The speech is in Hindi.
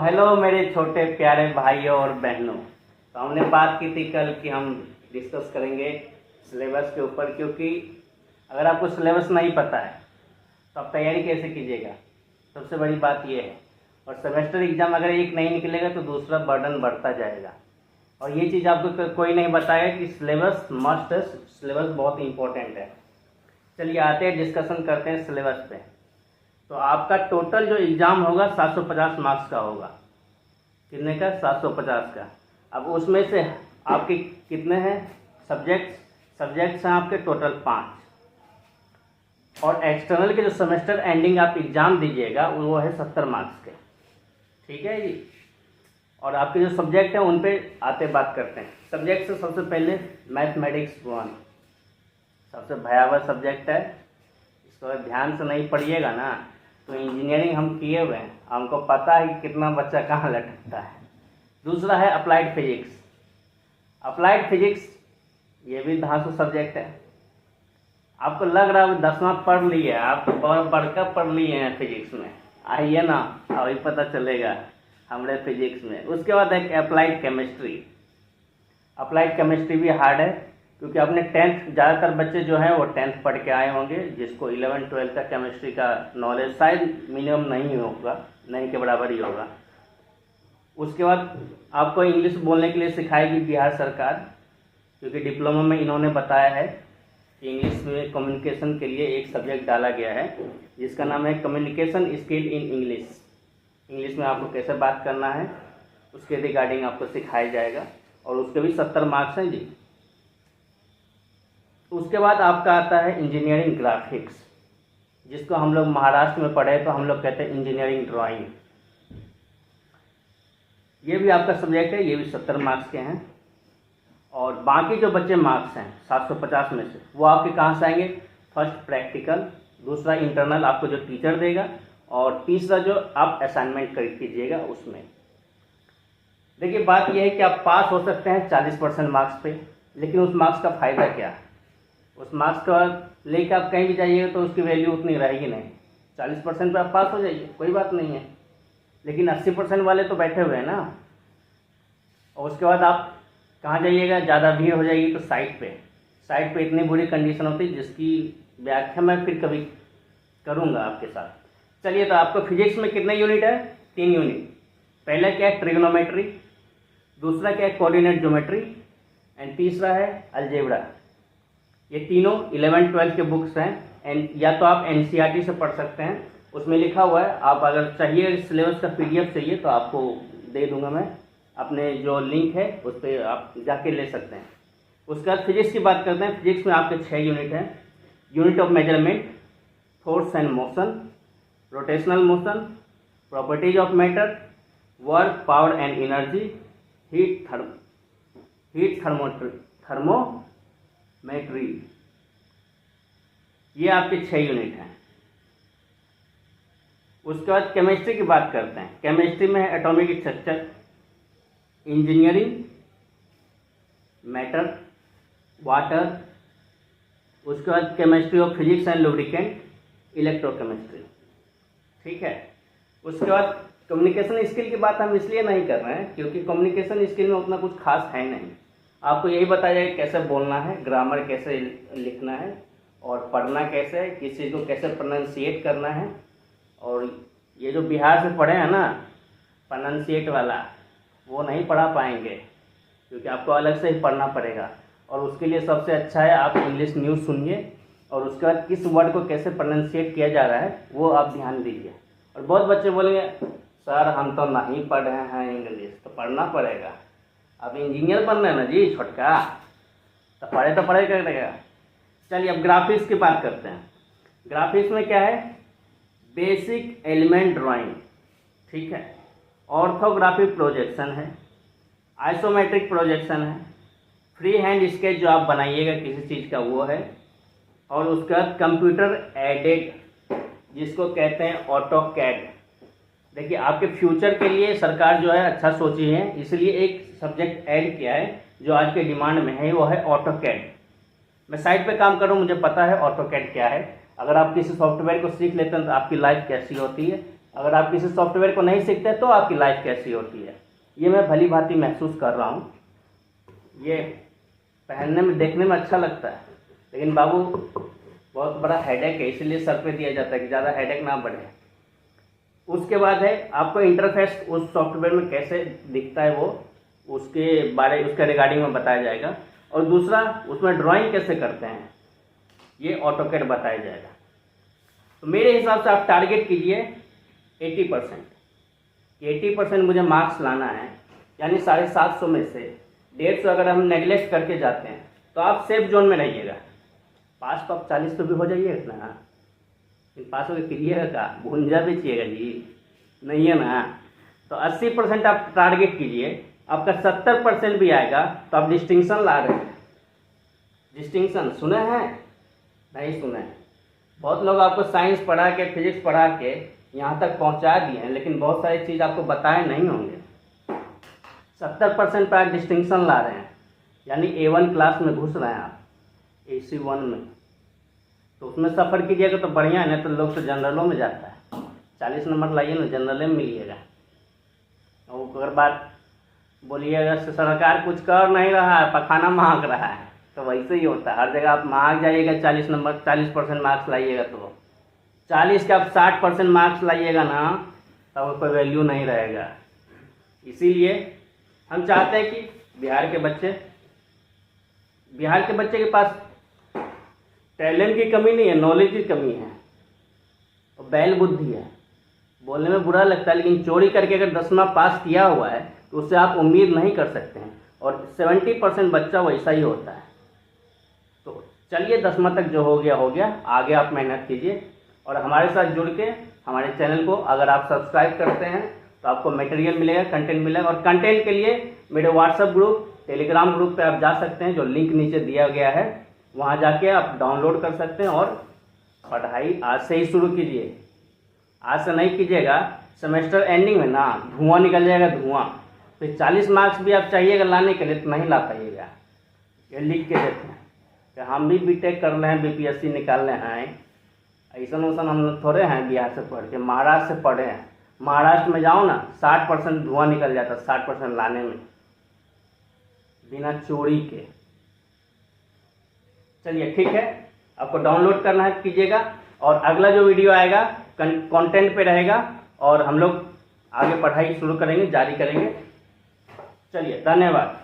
हेलो मेरे छोटे प्यारे भाइयों और बहनों। तो हमने बात की थी कल कि हम डिस्कस करेंगे सिलेबस के ऊपर, क्योंकि अगर आपको सिलेबस नहीं पता है तो आप तैयारी कैसे कीजिएगा। सबसे बड़ी बात यह है। और सेमेस्टर एग्ज़ाम अगर एक नहीं निकलेगा तो दूसरा बर्डन बढ़ता जाएगा। और ये चीज़ आपको कोई नहीं बताएगा कि सिलेबस मस्ट है, सिलेबस बहुत इंपॉर्टेंट है। चलिए आते हैं, डिस्कशन करते हैं सिलेबस पे। तो आपका टोटल जो एग्ज़ाम होगा 750 मार्क्स का होगा। कितने का? 750 का। अब उसमें से आपके कितने हैं सब्जेक्ट्स हैं आपके टोटल 5। और एक्सटर्नल के जो सेमेस्टर एंडिंग आप एग्ज़ाम दीजिएगा वो है 70 मार्क्स के। ठीक है जी। और आपके जो सब्जेक्ट हैं उन पे आते बात करते हैं। सब्जेक्ट से सबसे पहले मैथमेटिक्स 1 सबसे भयावह सब्जेक्ट है। इसको ध्यान से नहीं पढ़िएगा ना तो इंजीनियरिंग हम किए हुए हैं, हमको पता है कि कितना बच्चा कहाँ लटकता है। दूसरा है अप्लाइड फिजिक्स। अप्लाइड फिजिक्स ये भी धांसू सब्जेक्ट है। आपको लग रहा है 10वां पढ़ लिए, आप बहुत बड़का पढ़ लिए हैं फिजिक्स में। आइए ना, अभी पता चलेगा हमारे फिजिक्स में। उसके बाद एक अप्लाइड केमिस्ट्री। अप्लाइड केमिस्ट्री भी हार्ड है, क्योंकि अपने 10th ज़्यादातर बच्चे जो हैं वो 10th पढ़ के आए होंगे, जिसको 11 12 का केमिस्ट्री का नॉलेज शायद मिनिमम नहीं होगा, नहीं के बराबर ही होगा। उसके बाद आपको इंग्लिश बोलने के लिए सिखाएगी बिहार सरकार, क्योंकि डिप्लोमा में इन्होंने बताया है कि इंग्लिश में कम्युनिकेशन के लिए एक सब्जेक्ट डाला गया है जिसका नाम है communication skill in English. English में आपको कैसे बात करना है उसके रिगार्डिंग आपको सिखाया जाएगा, और उसके भी 70 मार्क्स हैं जी। उसके बाद आपका आता है इंजीनियरिंग ग्राफिक्स, जिसको हम लोग महाराष्ट्र में पढ़े तो हम लोग कहते हैं इंजीनियरिंग ड्राइंग। ये भी आपका सब्जेक्ट है, ये भी 70 मार्क्स के हैं। और बाकी जो बच्चे मार्क्स हैं 750 में से, वो आपके कहाँ से आएंगे? फर्स्ट प्रैक्टिकल, दूसरा इंटरनल आपको जो टीचर देगा, और तीसरा जो आप असाइनमेंट कर कीजिएगा उसमें। देखिए बात यह है कि आप पास हो सकते हैं 40% मार्क्स पे, लेकिन उस मार्क्स का फ़ायदा क्या है? उस मार्क्स का लेकर आप कहीं भी जाइएगा तो उसकी वैल्यू उतनी रहेगी नहीं। 40% पे आप पास हो जाइए, कोई बात नहीं है, लेकिन 80% वाले तो बैठे हुए हैं ना। और उसके बाद आप कहाँ जाइएगा? ज़्यादा भीड़ हो जाएगी तो साइट पे इतनी बुरी कंडीशन होती है जिसकी व्याख्या मैं फिर कभी करूँगा आपके साथ। चलिए, तो आपको फिजिक्स में कितने यूनिट है? 3 यूनिट। पहला क्या है? ट्रिग्नोमेट्री। दूसरा क्या है? Coordinate geometry. एंड तीसरा है अलजेब्रा। ये तीनों 11 12 के बुक्स हैं, एंड या तो आप एनसीईआरटी से पढ़ सकते हैं, उसमें लिखा हुआ है। आप अगर चाहिए सिलेबस का पीडीएफ चाहिए तो आपको दे दूंगा मैं, अपने जो लिंक है उस पर आप जाके ले सकते हैं। उसके बाद फिजिक्स की बात करते हैं। फिजिक्स में आपके 6 यूनिट हैं। Unit of measurement, force and motion, rotational motion, properties of matter, work, power and energy, heat thermometry. ये आपके 6 यूनिट हैं। उसके बाद केमिस्ट्री की बात करते हैं। केमिस्ट्री में है atomic structure, engineering, matter, water. उसके बाद chemistry of physics and lubricant, electrochemistry. ठीक है। उसके बाद कम्युनिकेशन स्किल की बात हम इसलिए नहीं कर रहे हैं क्योंकि कम्युनिकेशन स्किल में उतना कुछ खास है नहीं। आपको यही बताया जाए कैसे बोलना है, ग्रामर कैसे लिखना है, और पढ़ना कैसे है, किस चीज़ को कैसे प्रोनाउंसिएट करना है। और ये जो बिहार से पढ़े हैं ना प्रोनाउंसिएट वाला, वो नहीं पढ़ा पाएंगे, क्योंकि आपको अलग से ही पढ़ना पड़ेगा। और उसके लिए सबसे अच्छा है आप इंग्लिश न्यूज़ सुनिए, और उसके बाद किस वर्ड को कैसे प्रोनाउंसिएट किया जा रहा है वो आप ध्यान दीजिए। और बहुत बच्चे बोलेंगे सर हम तो नहीं पढ़ रहे हैं इंग्लिश। तो पढ़ना पड़ेगा, अब इंजीनियर बनना है ना जी छोटका, तो पढ़े करेगा। चलिए अब ग्राफिक्स की बात करते हैं। ग्राफिक्स में क्या है? Basic element drawing. ठीक है। ऑर्थोग्राफिक प्रोजेक्शन है, आइसोमेट्रिक प्रोजेक्शन है, फ्री हैंड स्केच जो आप बनाइएगा किसी चीज़ का वो है, और उसके बाद कंप्यूटर एडेड जिसको कहते हैं ऑटोकैड। देखिए आपके फ्यूचर के लिए सरकार जो है अच्छा सोची है, इसलिए एक सब्जेक्ट ऐड किया है जो आज के डिमांड में है, वो है ऑटोकैड। मैं साइट पे काम कर रहा हूँ, मुझे पता है ऑटोकैड क्या है। अगर आप किसी सॉफ्टवेयर को सीख लेते हैं तो आपकी लाइफ कैसी होती है, अगर आप किसी सॉफ्टवेयर को नहीं सीखते तो आपकी लाइफ कैसी होती है, ये मैं भली भांति महसूस कर रहा हूँ। ये पहनने में देखने में अच्छा लगता है, लेकिन बाबू बहुत बड़ा हेडेक है, इसलिए सर पे दिया जाता है कि ज़्यादा हेडेक ना बढ़े। उसके बाद है आपको इंटरफेस उस सॉफ्टवेयर में कैसे दिखता है वो उसके रिगार्डिंग में बताया जाएगा। और दूसरा उसमें ड्राइंग कैसे करते हैं ये ऑटोकैड बताया जाएगा। तो मेरे हिसाब से आप टारगेट कीजिए 80%। 80% मुझे मार्क्स लाना है, यानी 750 में से 150 अगर हम नेगलेक्ट करके जाते हैं तो आप सेफ जोन में रहिएगा। पास तो आप 40 तो भी हो जाइएगा ना, पास होकर कीजिएगा का भूंजा भी चाहिएगा जी, नहीं है ना। तो 80% आप टारगेट कीजिए, आपका 70% भी आएगा तो आप डिस्टिंक्शन ला रहे हैं। डिस्टिंक्शन सुने हैं? नहीं सुने हैं। बहुत लोग आपको साइंस पढ़ा के फिजिक्स पढ़ा के यहाँ तक पहुँचा दिए हैं, लेकिन बहुत सारी चीज़ आपको बताए नहीं होंगे। 70% पर आप डिस्टिंक्शन ला रहे हैं, यानी A1 क्लास में घुस रहे हैं आप, AC1 में। तो उसमें सफ़र कीजिएगा तो बढ़िया है, नहीं तो लोग तो जनरलों में जाता है। 40 नंबर लाइए ना, जनरल में मिलिएगा। और अगर बात बोलिएगा सरकार कुछ कर नहीं रहा है, पखाना महक रहा है, तो वैसे ही होता है। हर जगह आप महक जाइएगा 40 नंबर 40% मार्क्स लाइएगा, तो 40 के आप 60% मार्क्स लाइएगा ना, तब कोई वैल्यू नहीं रहेगा। इसीलिए हम चाहते हैं कि बिहार के बच्चे के पास टैलेंट की कमी नहीं है, नॉलेज की कमी है और बैल बुद्धि है। बोलने में बुरा लगता है, लेकिन चोरी करके अगर 10वां पास किया हुआ है तो उससे आप उम्मीद नहीं कर सकते हैं। और 70% बच्चा वैसा ही होता है। तो चलिए 10वां तक जो हो गया, आगे आप मेहनत कीजिए और हमारे साथ जुड़ के हमारे चैनल को अगर आप सब्सक्राइब करते हैं तो आपको मटेरियल मिलेगा, कंटेंट मिलेगा। और कंटेंट के लिए मेरे व्हाट्सएप ग्रुप, टेलीग्राम ग्रुप पे आप जा सकते हैं, जो लिंक नीचे दिया गया है, वहाँ जाके आप डाउनलोड कर सकते हैं। और पढ़ाई आज से ही शुरू कीजिए। आज से नहीं कीजिएगा, सेमेस्टर एंडिंग में ना धुआं निकल जाएगा, धुआं। फिर 40 मार्क्स भी आप चाहिएगा लाने के लिए तो नहीं ला पाइएगा। ये लिख के देते हैं कि हम भी बीटेक कर रहे हैं, BPSC निकाल रहे हैं। ऐसा वैसा हम लोग थोड़े हैं बिहार से पढ़ के, महाराष्ट्र से पढ़े हैं। महाराष्ट्र में जाओ ना 60% धुआं निकल जाता, 60% लाने में, बिना चोरी के। चलिए ठीक है, आपको डाउनलोड करना है कीजिएगा। और अगला जो वीडियो आएगा कंटेंट पे रहेगा और हम लोग आगे पढ़ाई शुरू करेंगे, जारी करेंगे। चलिए धन्यवाद।